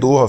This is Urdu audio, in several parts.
2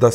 10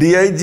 DIG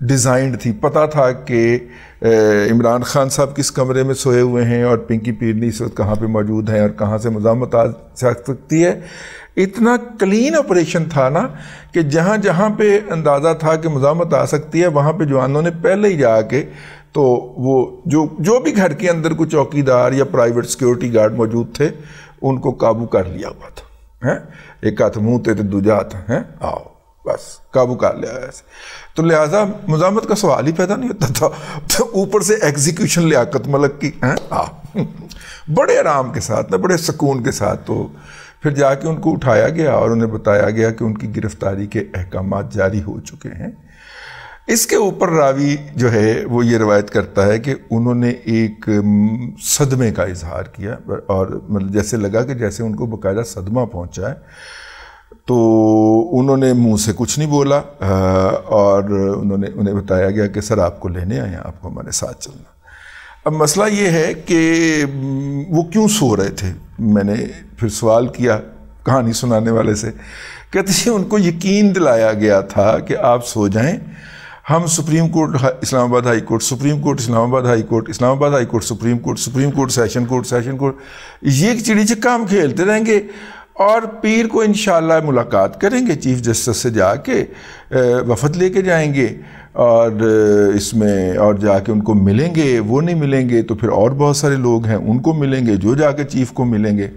ڈیزائنڈ تھی، پتہ تھا کہ عمران خان صاحب کس کمرے میں سوئے ہوئے ہیں اور پنکی پیرنی اس وقت کہاں پہ موجود ہیں اور کہاں سے مزاحمت آ سکتی ہے. اتنا کلین آپریشن تھا نا کہ جہاں جہاں پہ اندازہ تھا کہ مزاحمت آ سکتی ہے وہاں پہ جوانوں نے پہلے ہی جا کے تو وہ جو بھی گھر کے اندر کوئی چوکیدار یا پرائیویٹ سیکیورٹی گارڈ موجود تھے ان کو قابو کر لیا ہوا تھا. ایک ہاتھ منہ تے دوجا ہاتھ آؤ بس قابو کر لیا ایسے. تو لہٰذا مزاحمت کا سوال ہی پیدا نہیں ہوتا تھا. تو اوپر سے ایگزیکیوشن لیاقت ملک کی بڑے آرام کے ساتھ بڑے سکون کے ساتھ. تو پھر جا کے ان کو اٹھایا گیا اور انہیں بتایا گیا کہ ان کی گرفتاری کے احکامات جاری ہو چکے ہیں. اس کے اوپر راوی جو ہے وہ یہ روایت کرتا ہے کہ انہوں نے ایک صدمے کا اظہار کیا اور مطلب جیسے لگا کہ جیسے ان کو باقاعدہ صدمہ پہنچا ہے. تو انہوں نے منہ سے کچھ نہیں بولا اور انہیں بتایا گیا کہ سر آپ کو لینے آئے ہیں، آپ کو ہمارے ساتھ چلنا. اب مسئلہ یہ ہے کہ وہ کیوں سو رہے تھے. میں نے پھر سوال کیا کہانی سنانے والے سے، کہتے ہیں ان کو یقین دلایا گیا تھا کہ آپ سو جائیں، ہم سپریم کورٹ اسلام آباد ہائی کورٹ، سپریم کورٹ اسلام آباد ہائی کورٹ، اسلام آباد high court supreme court, supreme court session court, session court, یہ چڑی چکا ہم کھیلتے رہیں گے اور پیر کو انشاءاللہ ملاقات کریں گے چیف جسٹس سے، جا کے وفد لے کے جائیں گے اور اس میں اور جا کے ان کو ملیں گے. وہ نہیں ملیں گے تو پھر اور بہت سارے لوگ ہیں ان کو ملیں گے جو جا کے چیف کو ملیں گے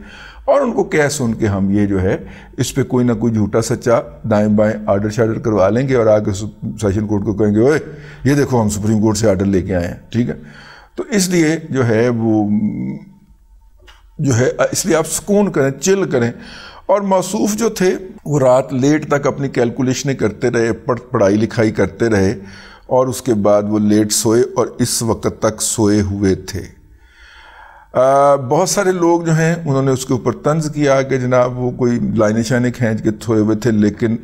اور ان کو کہہ سن کے ہم یہ جو ہے اس پہ کوئی نہ کوئی جھوٹا سچا دائیں بائیں آرڈر شارڈر کروا لیں گے اور آگے سیشن کورٹ کو کہیں گے اوئے یہ دیکھو ہم سپریم کورٹ سے آرڈر لے کے آئے ہیں. ٹھیک ہے، تو اس لیے جو ہے وہ جو ہے اس لیے آپ سکون کریں، چل کریں. اور موصوف جو تھے وہ رات لیٹ تک اپنی کیلکولیشنیں کرتے رہے، پڑھائی لکھائی کرتے رہے اور اس کے بعد وہ لیٹ سوئے اور اس وقت تک سوئے ہوئے تھے. بہت سارے لوگ جو ہیں انہوں نے اس کے اوپر طنز کیا کہ جناب وہ کوئی لائنیں شائنیں کھینچ کے سوئے ہوئے تھے، لیکن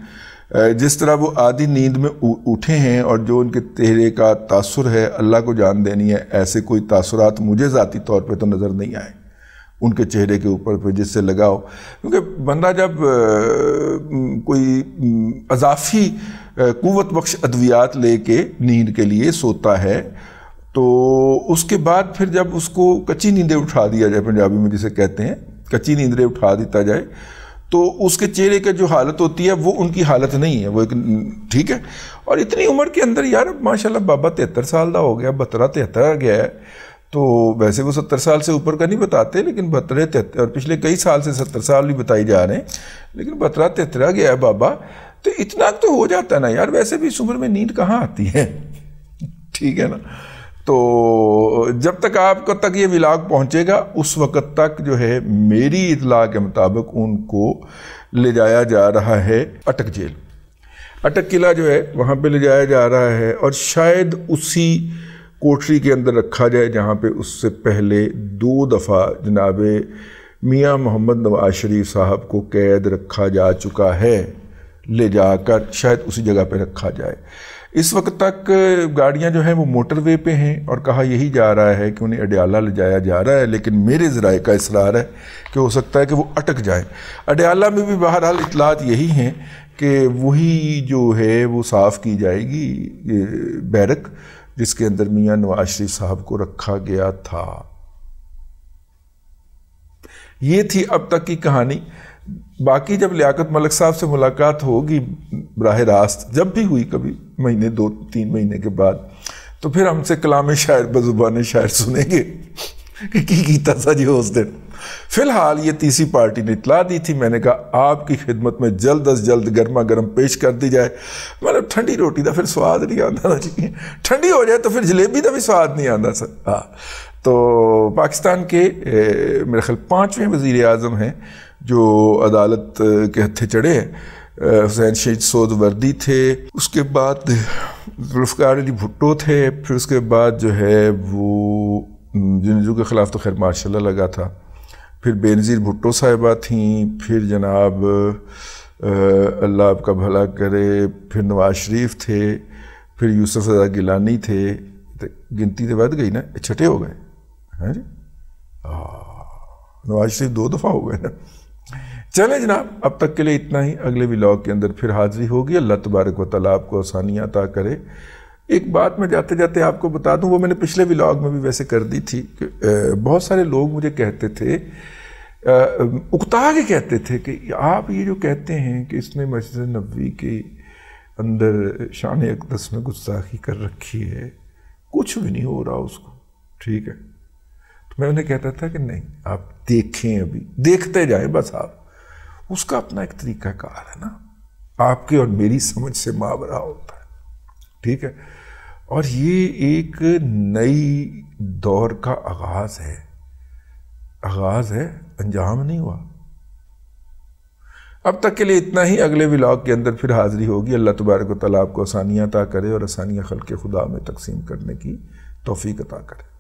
جس طرح وہ آدھی نیند میں اٹھے ہیں اور جو ان کے چہرے کا تاثر ہے اللہ کو جان دینی ہے، ایسے کوئی تاثرات مجھے ذاتی طور پہ تو نظر نہیں آئے ان کے چہرے کے اوپر پہ جس سے لگا ہو. کیونکہ بندہ جب کوئی اضافی قوت بخش ادویات لے کے نیند کے لیے سوتا ہے تو اس کے بعد پھر جب اس کو کچی نیندیں اٹھا دیا جائے، پنجابی میں جسے کہتے ہیں کچی نیندیں اٹھا دیتا جائے، تو اس کے چہرے کا جو حالت ہوتی ہے وہ ان کی حالت نہیں ہے، وہ ایک ٹھیک ہے. اور اتنی عمر کے اندر یار ماشاءاللہ بابا 73 سال دا ہو گیا، 72-73 آ گیا ہے. تو ویسے وہ 70 سال سے اوپر کا نہیں بتاتے لیکن 72-73 اور پچھلے کئی سال سے 70 سال بھی بتائی جا رہے ہیں، لیکن 72-73 آ گیا ہے بابا. تو اتنا تو ہو جاتا ہے نا یار، ویسے بھی اس عمر میں نیند کہاں آتی ہے. ٹھیک ہے نا. تو جب تک آپ کو تک یہ ولاگ پہنچے گا اس وقت تک جو ہے میری اطلاع کے مطابق ان کو لے جایا جا رہا ہے اٹک جیل، اٹک قلعہ جو ہے وہاں پہ لے جایا جا رہا ہے اور شاید اسی کوٹری کے اندر رکھا جائے جہاں پہ اس سے پہلے 2 دفعہ جناب میاں محمد نواز شریف صاحب کو قید رکھا جا چکا ہے. لے جا کر شاید اسی جگہ پہ رکھا جائے. اس وقت تک گاڑیاں جو ہیں وہ موٹر وے پہ ہیں اور کہا یہی جا رہا ہے کہ انہیں اڈیالہ لے جایا جا رہا ہے، لیکن میرے ذرائع کا اصرار ہے کہ ہو سکتا ہے کہ وہ اٹک جائیں. اڈیالہ میں بھی بہرحال اطلاعات یہی ہیں کہ وہی جو ہے وہ صاف کی جائے گی بیرک جس کے اندر میاں نواز شریف صاحب کو رکھا گیا تھا. یہ تھی اب تک کی کہانی. باقی جب لیاقت ملک صاحب سے ملاقات ہوگی براہ راست، جب بھی ہوئی کبھی مہینے 2-3 مہینے کے بعد، تو پھر ہم سے کلام شاعر بزبان شاعر سنیں گے کہ کی کیتا سا جی اس دن. فی الحال یہ تیسری پارٹی نے اطلاع دی تھی، میں نے کہا آپ کی خدمت میں جلد از جلد گرما گرم پیش کر دی جائے. مطلب ٹھنڈی روٹی دا پھر سواد نہیں آتا نا، ٹھنڈی ہو جائے تو پھر جلیبی دا بھی سواد نہیں آتا سر. ہاں تو پاکستان کے میرے خیال 5ویں وزیر اعظم ہیں جو عدالت کے ہتھے چڑھے ہیں. حسین شہید سود وردی تھے، اس کے بعد ذوالفقار علی بھٹو تھے، پھر اس کے بعد جو ہے وہ جنجو کے خلاف تو خیر ماشاء اللہ لگا تھا، پھر بینظیر بھٹو صاحبہ تھیں، پھر جناب اللہ آپ کا بھلا کرے پھر نواز شریف تھے، پھر یوسف رضا گیلانی تھے. گنتی تو بڑھ گئی نا، چھٹے ہو گئے. ہاں جی نواز شریف 2 دفعہ ہو گئے نا. چلیں جناب اب تک کے لیے اتنا ہی. اگلے ولاگ کے اندر پھر حاضری ہوگی. اللہ تبارک و تعالیٰ آپ کو آسانیاں عطا کرے. ایک بات میں جاتے جاتے آپ کو بتا دوں، وہ میں نے پچھلے ولاگ میں بھی ویسے کر دی تھی کہ بہت سارے لوگ مجھے کہتے تھے، اکتا کے کہتے تھے کہ آپ یہ جو کہتے ہیں کہ اس نے مسجد نبوی کے اندر شان اقدس میں گستاخی کر رکھی ہے، کچھ بھی نہیں ہو رہا اس کو، ٹھیک ہے؟ تو میں انہیں کہتا تھا کہ نہیں، آپ دیکھیں، ابھی دیکھتے جائیں بس، آپ اس کا اپنا ایک طریقہ کار ہے نا، آپ کے اور میری سمجھ سے ماورا ہوتا ہے، ٹھیک ہے؟ اور یہ ایک نئی دور کا آغاز ہے، انجام نہیں ہوا۔ اب تک کے لیے اتنا ہی، اگلے ولاگ کے اندر پھر حاضری ہوگی۔ اللہ تبارک و تعالیٰ آپ کو آسانیاں عطا کرے اور آسانیاں خلق خدا میں تقسیم کرنے کی توفیق عطا کرے۔